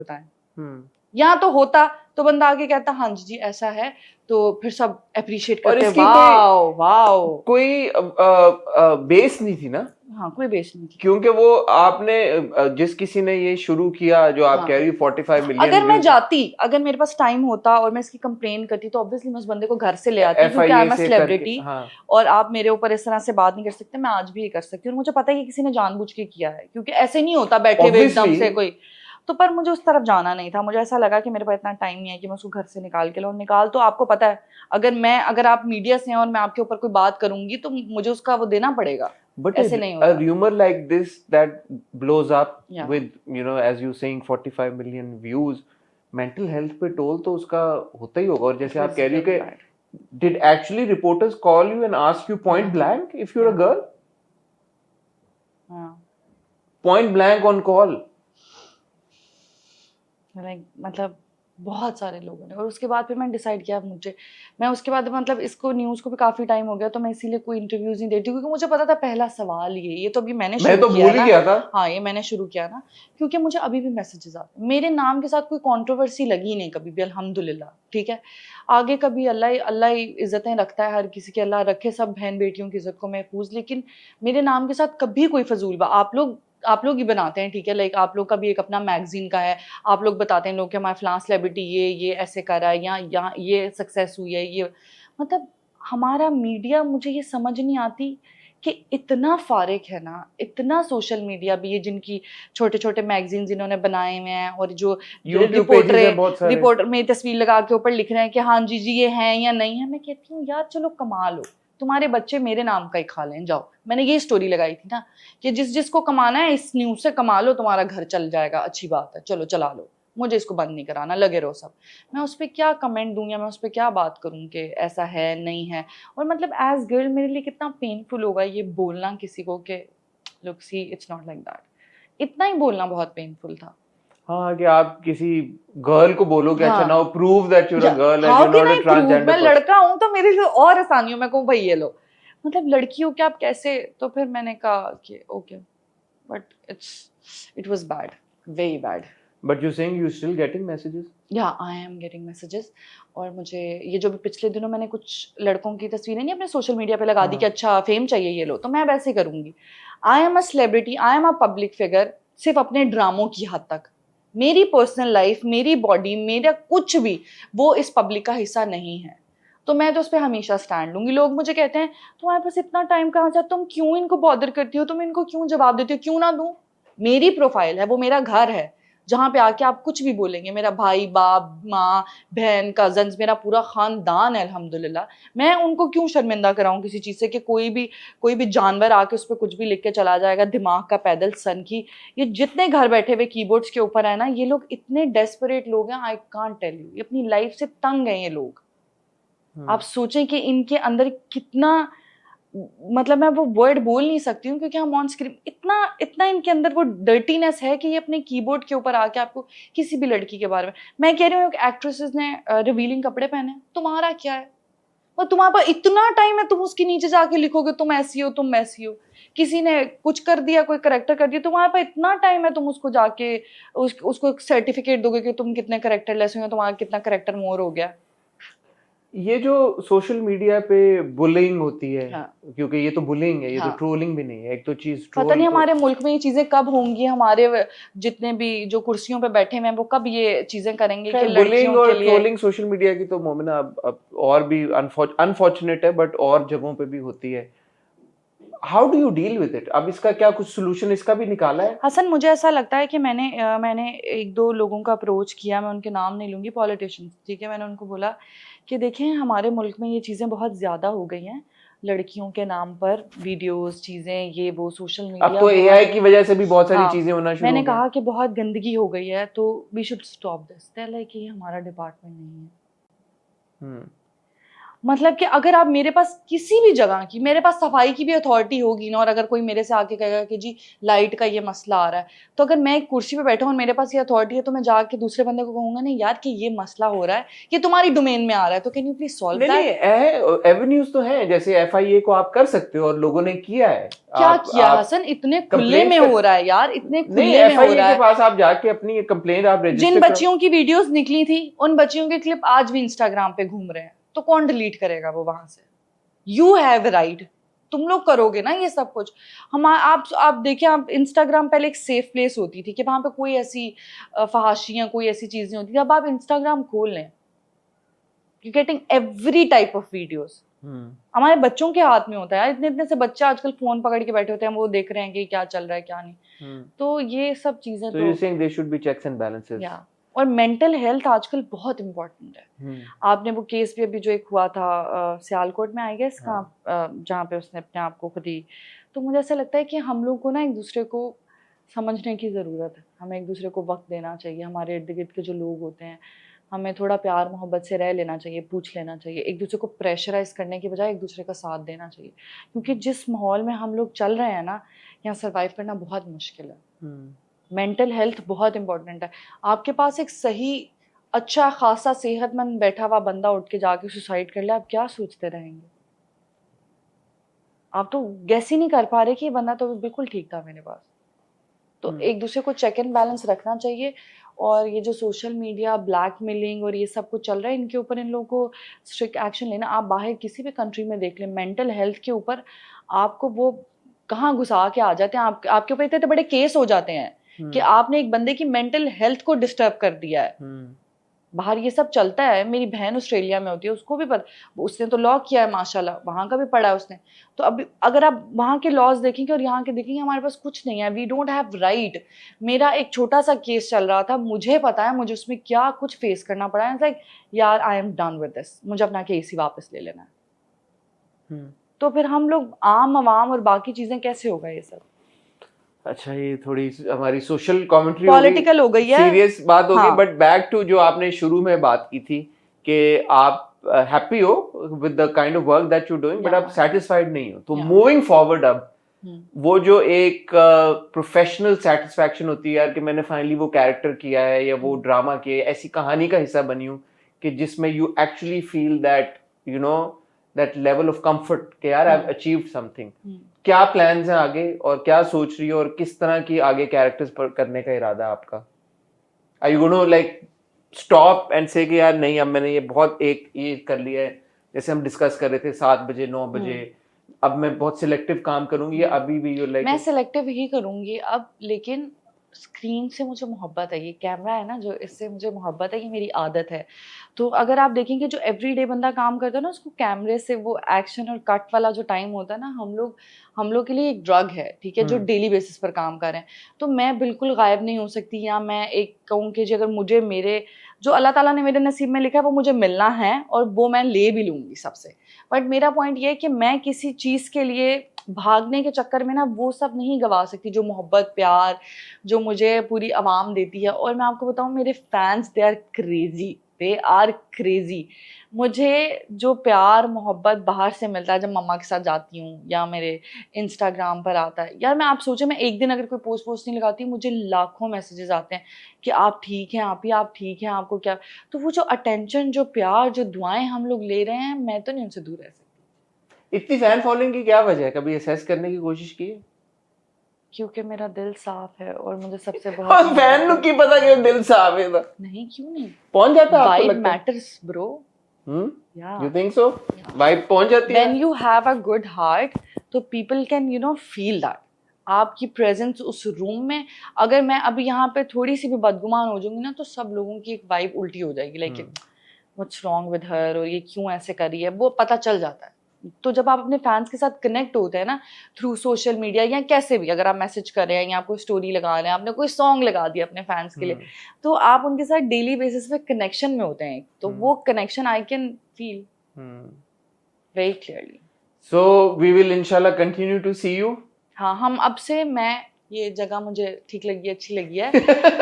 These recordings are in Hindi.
बताएं। यहाँ तो होता तो बंदा आगे कहता हाँ जी जी ऐसा है, तो फिर सब अप्रिशिएट और करते, इसकी वाओ वाओ। कोई बेस नहीं थी ना, हाँ कोई बेस नहीं थी। क्योंकि वो आपने जिस किसी ने ये शुरू किया, जो आप कह हाँ रही हो 45 मिलियन अगर मैं व्यूज, जाती, अगर मेरे पास टाइम होता और मैं इसकी कंप्लेन करती तो ऑब्वियसली मैं उस बंदे को घर से ले आती, क्योंकि आई FIA एम अ से करके, सेलिब्रिटी हाँ और आप मेरे ऊपर इस तरह से बात नहीं कर सकते। मैं आज भी ये कर सकती हूँ और मुझे पता है कि किसी ने जानबूझ के किया है, क्योंकि ऐसे नहीं होता बैठे हुए एकदम ऑब्वियसली। से कोई। तो पर मुझे उस तरफ जाना नहीं था, मुझे ऐसा लगा कि मेरे पास इतना टाइम नहीं है कि मैं उसको घर से निकाल के लाऊं। निकाल तो आपको पता है, अगर आप मीडिया से हैं और मैं आपके ऊपर कोई बात करूंगी तो मुझे उसका वो देना पड़ेगा, But ऐसे नहीं a होता। rumor like this that blows up या with, as you saying 45 million views, mental health पे टोल तो उसका होता ही होगा। और इट जैसे आप वाज कह रही हो वेरी कि bad. did actually reporters call you and ask you point blank if you're a girl? हाँ Point blank on call? मतलब बहुत सारे लोगों ने। और उसके बाद फिर मैंने डिसाइड किया मैं उसके बाद मतलब इसको न्यूज़ को भी काफ़ी टाइम हो गया तो मैं इसीलिए कोई इंटरव्यूज नहीं देती, क्योंकि मुझे पता था पहला सवाल ये तो अभी मैंने मैं शुरू तो किया भूल ही ना। गया था। हाँ ये मैंने शुरू किया ना, क्योंकि मुझे अभी भी मैसेजेस आते हैं। मेरे नाम के साथ कोई कंट्रोवर्सी लगी नहीं कभी भी, अल्हम्दुलिल्लाह। ठीक है, आगे कभी अल्लाह अल्लाह इज्जतें रखता है हर किसी की, अल्लाह रखे सब बहन बेटियों की इज्जत को महफूज। लेकिन मेरे नाम के साथ कभी कोई फजूल आप लोग ही बनाते हैं, ठीक है, लाइक आप लोग का भी एक अपना मैगजीन का है, आप लोग बताते हैं लोग कि हमारा फलां सेलिब्रिटी ये ऐसे कर रहा है, या यहाँ ये सक्सेस हुई है, ये मतलब हमारा मीडिया, मुझे ये समझ नहीं आती कि इतना फारिग है ना, इतना सोशल मीडिया भी है जिनकी छोटे छोटे मैगजीन जिन्होंने बनाए हुए हैं, और जो YouTube पेजेस हैं बहुत सारे। रिपोर्टर में तस्वीर लगा के ऊपर लिख रहे हैं कि हाँ जी जी ये हैं या नहीं है। मैं कहती हूँ यार चलो कमा लो, तुम्हारे बच्चे मेरे नाम का ही खा लें, जाओ। मैंने ये स्टोरी लगाई थी ना कि जिसको कमाना है इस न्यूज से कमा लो, तुम्हारा घर चल जाएगा, अच्छी बात है, चलो चला लो, मुझे इसको बंद नहीं कराना, लगे रहो सब। मैं उस पर क्या कमेंट दूं या मैं उस पर क्या बात करूं कि ऐसा है नहीं है। और मतलब एज गर्ल मेरे लिए कितना पेनफुल होगा ये बोलना किसी को कि look see it's not like that. इतना ही बोलना बहुत पेनफुल था। हाँ, कि आप किसी गर्ल को बोलो कि अच्छा हाँ now prove that you're a girl and how you're can not I a prove, मैं transgender person। लड़का हूं तो मेरे लिए और आसानी हो, मैं कहूँ भाई ये लो, मतलब लड़की हो क्या आप कैसे। तो फिर मैंने कहा कि okay, but it was bad, very bad. But you're saying you're still getting messages? या आई एम गेटिंग मैसेजेस। और मुझे ये जो भी पिछले दिनों मैंने कुछ लड़कों की तस्वीरें नहीं अपने सोशल मीडिया पे लगा दी कि अच्छा फेम चाहिए ये लो, तो मैं वैसे करूंगी। I am a celebrity, I am a public figure, सिर्फ अपने ड्रामों की हद तक। मेरी पर्सनल लाइफ, मेरी बॉडी, मेरा कुछ भी वो इस पब्लिक का हिस्सा नहीं है। तो मैं तो उस पर हमेशा स्टैंड लूंगी। लोग मुझे कहते हैं तुम्हारे पास इतना टाइम कहाँ से, तुम क्यों इनको बॉदर करती हो, तुम इनको क्यों जवाब देती हो, क्यों ना दूं। मेरी प्रोफाइल है, वो मेरा घर है, जहां पे आके आप कुछ भी बोलेंगे। मेरा भाई, बाप, माँ, बहन, कजन्स, मेरा पूरा खानदान है अल्हम्दुलिल्लाह। मैं उनको क्यों शर्मिंदा कराऊं किसी चीज से कि कोई भी जानवर आके उस पर कुछ भी लिख के चला जाएगा, दिमाग का पैदल सन की। ये जितने घर बैठे हुए कीबोर्ड्स के ऊपर है ना, ये लोग इतने डेस्परेट लोग हैं, आई कांट टेल यू। ये अपनी लाइफ से तंग हैं ये लोग। आप सोचें कि इनके अंदर कितना, मतलब मैं वो वर्ड बोल नहीं सकती हूँ क्योंकि हम ऑन स्क्रीन इतना इतना इनके अंदर वो डर्टीनेस है कि ये अपने कीबोर्ड के ऊपर आके आपको किसी भी लड़की के बारे में। मैं कह रही हूँ एक्ट्रेसेस ने रिवीलिंग कपड़े पहने, तुम्हारा क्या है। और तुम्हारे पास इतना टाइम है, तुम उसके नीचे जाके लिखोगे तुम ऐसी हो, तुम ऐसी हो। किसी ने कुछ कर दिया, कोई करेक्टर कर दिया, तुम्हारे पास इतना टाइम है, तुम उसको जाके उसको सर्टिफिकेट दोगे कि तुम कितने करेक्टर लेस हो, तुम्हारा कितना करेक्टर मोर हो गया। ये जो सोशल मीडिया पे बुलिंग होती है, हाँ क्योंकि ये तो बुलिंग है, ये तो हाँ, ट्रोलिंग भी नहीं है। एक तो चीज पता ट्रोल नहीं तो, हमारे मुल्क में ये चीजें कब होंगी, हमारे जितने भी जो कुर्सियों पे बैठे हुए हैं वो कब ये चीजें करेंगे कि खैर बुलिंग लड़कियों के और लिए। ट्रोलिंग सोशल मीडिया की तो मोमिना अब और भी अनफॉर्चुनेट है, बट और जगहों पे भी होती है। How do you deal with it? अब इसका क्या कुछ सोल्यूशन इसका भी निकाला है? हसन मुझे ऐसा लगता है कि मैंने एक दो लोगों का अप्रोच किया, मैं उनके नाम नहीं लूंगी, पॉलिटिशियंस, ठीक है। मैंने उनको बोला कि देखें हमारे मुल्क में ये चीज़ें बहुत ज़्यादा हो गई हैं, लड़कियों के नाम पर वीडियोस, चीज़ें, ये वो, सोशल अब मीडिया तो बहुत। एआई की वजह से भी बहुत सारी हाँ चीजें होना शुरू मैंने हो गई। कहा कि बहुत गंदगी हो गई है, तो we should stop this. Like ये हमारा डिपार्टमेंट नहीं है। मतलब कि अगर आप मेरे पास किसी भी जगह की, मेरे पास सफाई की भी अथॉरिटी होगी ना, और अगर कोई मेरे से आके कहेगा कि जी लाइट का ये मसला आ रहा है, तो अगर मैं एक कुर्सी पे बैठा हूँ और मेरे पास ये अथॉरिटी है, तो मैं जाके दूसरे बंदे को कहूंगा नहीं यार कि ये मसला हो रहा है, ये तुम्हारी डोमेन में आ रहा है, तो कैन यू प्लीज सॉल्व नहीं दैट। है, एवेन्यूज तो हैं, जैसे FIA को आप कर सकते हो और लोगों ने किया है। क्या किया हसन, इतने खुले में हो रहा है यार, इतने नहीं, खुले में हो FIA रहा के है। पास आप जाके अपनी कंप्लेंट आप जिन रजिस्टर करो। बच्चियों की वीडियोस निकली थी, उन बच्चियों के क्लिप आज भी इंस्टाग्राम पे घूम रहे हैं, तो कौन डिलीट करेगा वो वहां से? यू हैव राइट, तुम लोग करोगे ना ये सब कुछ। हम आप देखिए, आप इंस्टाग्राम पहले एक सेफ प्लेस होती थी कि वहां पे कोई ऐसी फहाशियां, कोई ऐसी चीज नहीं होती थी। अब आप इंस्टाग्राम खोल लें, you getting every type of videos. हमारे बच्चों के हाथ में होता है यार, इतने इतने से बच्चे आजकल फोन पकड़ के बैठे होते हैं, वो देख रहे हैं कि क्या चल रहा है क्या नहीं। तो ये सब चीजें So you're saying there should be checks and balances. या और मेंटल हेल्थ आजकल बहुत इंपॉर्टेंट है। आपने वो केस भी अभी जो एक हुआ था सियालकोट में, आई गेस, जहाँ पे उसने अपने आप को खुद ही, तो मुझे ऐसा लगता है कि हम लोग को ना एक दूसरे को समझने की ज़रूरत है, हमें एक दूसरे को वक्त देना चाहिए। हमारे इर्द गिर्द के जो लोग होते हैं, हमें थोड़ा प्यार मोहब्बत से रह लेना चाहिए, पूछ लेना चाहिए, एक दूसरे को प्रेशराइज करने के बजाय एक दूसरे का साथ देना चाहिए। क्योंकि जिस माहौल में हम लोग चल रहे हैं ना, यहाँ सर्वाइव करना बहुत मुश्किल है। मेंटल हेल्थ बहुत इंपॉर्टेंट है। आपके पास एक सही अच्छा खासा सेहतमंद बैठा हुआ बंदा उठ के जाके सुसाइड कर ले, आप क्या सोचते रहेंगे? आप तो गैस ही नहीं कर पा रहे कि ये बंदा तो बिल्कुल ठीक था मेरे पास। तो एक दूसरे को चेक एंड बैलेंस रखना चाहिए। और ये जो सोशल मीडिया ब्लैकमेलिंग और ये सब कुछ चल रहा है, इनके ऊपर इन लोगों को स्ट्रिक्ट एक्शन लेना। आप बाहर किसी भी कंट्री में देख लें, मेंटल हेल्थ के ऊपर आपको वो कहाँ घुसा के आ जाते हैं, आपके ऊपर इतने बड़े केस हो जाते हैं कि आपने एक बंदे की मेंटल हेल्थ को डिस्टर्ब कर दिया है। बाहर ये सब चलता है। मेरी बहन ऑस्ट्रेलिया में होती है, उसको भी पता, उसने तो लॉ किया है माशाल्लाह, वहां का भी पढ़ा है उसने। तो अब अगर आप वहां के लॉज देखेंगे और यहाँ के देखेंगे, हमारे पास कुछ नहीं है, वी डोंट हैव राइट। मेरा एक छोटा सा केस चल रहा था, मुझे पता है मुझे उसमें क्या कुछ फेस करना पड़ा है। लाइक यार I am done with this, मुझे अपना केस ही वापस ले लेना है। तो फिर हम लोग आम आवाम और बाकी चीजें कैसे होगा ये सब? अच्छा, ये थोड़ी हमारी सोशल कमेंट्री पॉलिटिकल हो गई है, सीरियस बात हो गई। हाँ। बट बैक टू जो आपने शुरू में बात की थी कि आप हैप्पी हो with the kind of work that you doing, but आप सेटिस्फाइड नहीं हो। तो मूविंग फॉरवर्ड अब वो जो एक प्रोफेशनल सेटिस्फैक्शन होती है यार कि मैंने फाइनली वो कैरेक्टर किया है या वो ड्रामा किया है, ऐसी कहानी का हिस्सा बनी हूँ कि जिसमें you actually feel that you know that level of comfort कि यार आई हैव अचीव्ड समथिंग। क्या प्लान्स हैं आगे और क्या सोच रही हो और किस तरह की आगे कैरेक्टर्स पर करने का इरादा है आपका? Are you gonna like stop and say कि यार नहीं, अब मैंने ये बहुत एक ये कर लिया है, जैसे हम डिस्कस कर रहे थे 7 बजे 9 बजे, अब मैं बहुत सिलेक्टिव काम करूंगी, या अभी भी यू लाइक? मैं सिलेक्टिव ही करूंगी अब, लेकिन स्क्रीन से मुझे मोहब्बत है, ये कैमरा है ना जो, इससे मुझे मोहब्बत है, ये मेरी आदत है। तो अगर आप देखेंगे जो एवरीडे बंदा काम करता है ना, उसको कैमरे से वो एक्शन और कट वाला जो टाइम होता है ना, हम लोग के लिए एक ड्रग है, ठीक है, जो डेली बेसिस पर काम कर रहे हैं। तो मैं बिल्कुल गायब नहीं हो सकती, या मैं एक कहूँ कि जी अगर मुझे मेरे जो अल्लाह ताला ने मेरे नसीब में लिखा है वो मुझे मिलना है, और वो मैं ले भी लूँगी सबसे। बट मेरा पॉइंट ये है कि मैं किसी चीज़ के लिए भागने के चक्कर में ना वो सब नहीं गवा सकती, जो मोहब्बत प्यार जो मुझे पूरी आवाम देती है। और मैं आपको बताऊं, मेरे फैंस दे आर क्रेजी। मुझे जो प्यार मोहब्बत बाहर से मिलता है, जब मम्मा के साथ जाती हूँ या मेरे इंस्टाग्राम पर आता है, यार मैं आप सोचे, मैं एक दिन अगर कोई पोस्ट नहीं लगाती, मुझे लाखों मैसेजेस आते हैं कि आप ठीक हैं, आप ठीक हैं, आपको क्या। तो वो जो अटेंशन, जो प्यार, जो दुआएं हम लोग ले रहे हैं, मैं तो नहीं उनसे दूर रह सकती। इतनी फैन फॉलोइंग की क्या वजह है? कभी असेस करने की कोशिश की है? क्योंकि मेरा दिल साफ है और मुझे सबसे बहुत और फैन नु की पता कि दिल साफ है? नहीं, क्यों नहीं, पहुंच जाता है आपको? Vibe matters bro. You think so? Vibe पहुंच जाती है? When you have a good heart, तो पीपल कैन फील दैट। आपकी प्रेजेंस उस रूम में, अगर मैं अभी यहाँ पे थोड़ी सी भी बदगुमान हो जाऊंगी ना, तो सब लोगों की एक वाइब उल्टी हो जाएगी, like what's wrong with her, और ये क्यों ऐसे कर रही है, वो पता चल जाता है। तो जब आप अपने फैंस के साथ कनेक्ट होते हैं ना, थ्रू सोशल मीडिया या कैसे भी, अगर आप मैसेज कर रहे हैं या आप कोई स्टोरी लगा रहे हैं, आपने कोई सॉन्ग लगा दिया अपने फैंस के लिए, तो आप उनके साथ डेली बेसिस पे कनेक्शन में होते हैं। तो वो connection I can feel very clearly. So we will इंशाल्लाह कंटिन्यू टू सी यू। हाँ, हम अब से मैं ये जगह मुझे ठीक लगी है, अच्छी लगी है,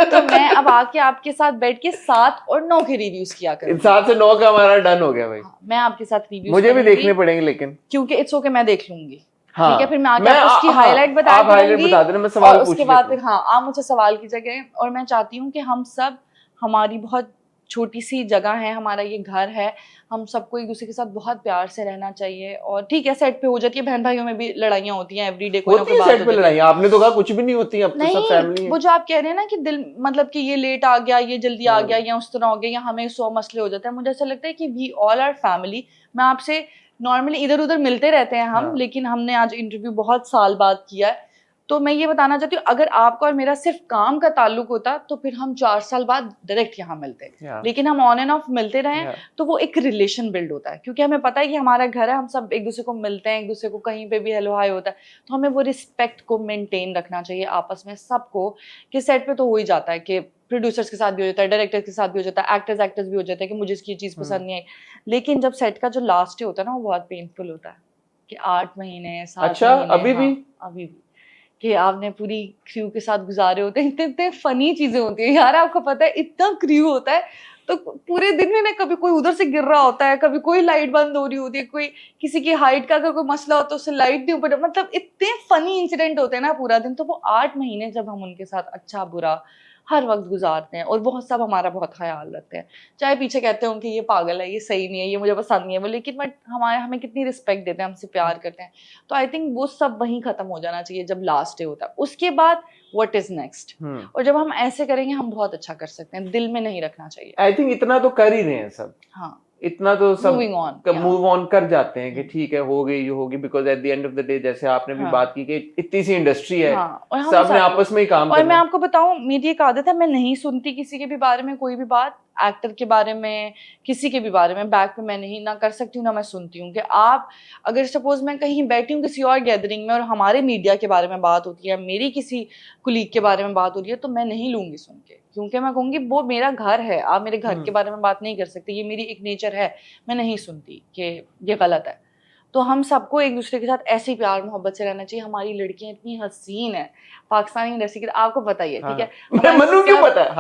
तो मैं अब आके आपके साथ बैठ के 7 और 9 के रिव्यूज किया करूंगी। 7 से 9 का हमारा डन हो गया भाई। मैं आपके साथ रिव्यूज मुझे भी देखने पड़ेंगे लेकिन, क्योंकि इट्स ओके, मैं देख लूंगी। हाँ, ठीक है, फिर मैं आके आपको उसकी हाईलाइट बता आप हाईलाइट बता देना, मैं सवाल पूछ उसके बाद फिर हाँ आप मुझसे सवाल की जगह। और मैं चाहती हूँ कि हम सब, हमारी बहुत छोटी सी जगह है, हमारा ये घर है, हम सबको एक दूसरे के साथ बहुत प्यार से रहना चाहिए। और ठीक है सेट पे हो जाती है, बहन भाइयों में भी लड़ाइयाँ होती हैं, एवरीडे कोई ना कोई बात सेट पे लड़ाइयाँ, आपने तो कहा कुछ भी नहीं होती, अब तो सब फैमिली है। वो जो आप कह रहे हैं ना कि दिल मतलब कि ये लेट आ गया, ये जल्दी आ गया, या उस तरह हो गया, या हमें 100 मसले हो जाते हैं, मुझे ऐसा लगता है कि वी ऑल आर फैमिली। मैं आपसे नॉर्मली इधर उधर मिलते रहते हैं हम, लेकिन हमने आज इंटरव्यू बहुत साल बाद किया है, तो मैं ये बताना चाहती हूँ अगर आपका और मेरा सिर्फ काम का ताल्लुक होता तो फिर हम 4 साल बाद डायरेक्ट यहाँ मिलते, लेकिन हम ऑन एंड ऑफ मिलते रहे, तो वो एक रिलेशन बिल्ड होता है, क्योंकि हमें पता है कि हमारा घर है, हम सब एक दूसरे को मिलते हैं, एक दूसरे को कहीं पे भी हेलो हाय होता है, तो हमें वो रिस्पेक्ट को मेंटेन रखना चाहिए आपस में सबको। कि सेट पे तो हो ही जाता है कि प्रोड्यूसर्स के साथ भी हो जाता है, डायरेक्टर्स के साथ भी हो जाता है, एक्टर्स भी हो जाता है कि मुझे इसकी चीज़ पसंद नहीं आई, लेकिन जब सेट का जो लास्ट होता है ना वो बहुत पेनफुल होता है कि 8 महीने 7 अच्छा, महीने, अभी भी अभी भी कि आपने पूरी क्रू के साथ गुजारे होते हैं, इतने इतने फनी चीजें होती है यार, आपको पता है इतना क्रू होता है, तो पूरे दिन में ना कभी कोई उधर से गिर रहा होता है, कभी कोई लाइट बंद हो रही होती है, कोई किसी की हाइट का अगर कोई मसला होता है उससे लाइट नहीं ऊपर, मतलब इतने फनी इंसिडेंट होते हैं ना पूरा दिन। तो वो 8 महीने जब हम उनके साथ अच्छा बुरा हर वक्त गुजारते हैं, और बहुत सब हमारा बहुत ख्याल रखते हैं, चाहे पीछे कहते हैं उनके ये पागल है, ये सही नहीं है, ये मुझे पसंद नहीं है वो, लेकिन बट हमें कितनी रिस्पेक्ट देते हैं, हमसे प्यार करते हैं। तो आई थिंक वो सब वहीं खत्म हो जाना चाहिए जब लास्ट डे होता है, उसके बाद व्हाट इज नेक्स्ट। और जब हम ऐसे करेंगे हम बहुत अच्छा कर सकते हैं, दिल में नहीं रखना चाहिए। आई थिंक इतना तो कर ही रहे हैं सब, हाँ इतना तो सब मूव ऑन कर जाते हैं कि ठीक है हो गई जो होगी, because at the end of the day जैसे आपने भी बात की कि इतनी सी इंडस्ट्री है, सब ने आपस में ही काम करना। और मैं आपको बताऊं मेरी एक आदत है, मैं नहीं सुनती किसी के भी बारे में कोई भी बात, एक्टर के बारे में किसी के भी बारे में, बैक पे मैं नहीं ना कर सकती हूँ ना मैं सुनती हूँ। कि आप अगर सपोज मैं कहीं बैठी हूँ किसी और गैदरिंग में और हमारे मीडिया के बारे में बात होती है, मेरी किसी कुलीग के बारे में बात हो रही है, तो मैं नहीं लूंगी सुन के, क्योंकि मैं कहूँगी वो मेरा घर है, आप मेरे घर के बारे में बात नहीं कर सकते, ये मेरी एक नेचर है, मैं नहीं सुनती कि ये गलत है। तो हम सबको एक दूसरे के साथ ऐसे ही प्यार मोहब्बत से रहना चाहिए। हमारी लड़कियां इतनी हसीन है पाकिस्तानी इंडस्ट्री की, आपको पता ही है, ठीक है, मनु क्यों पता है।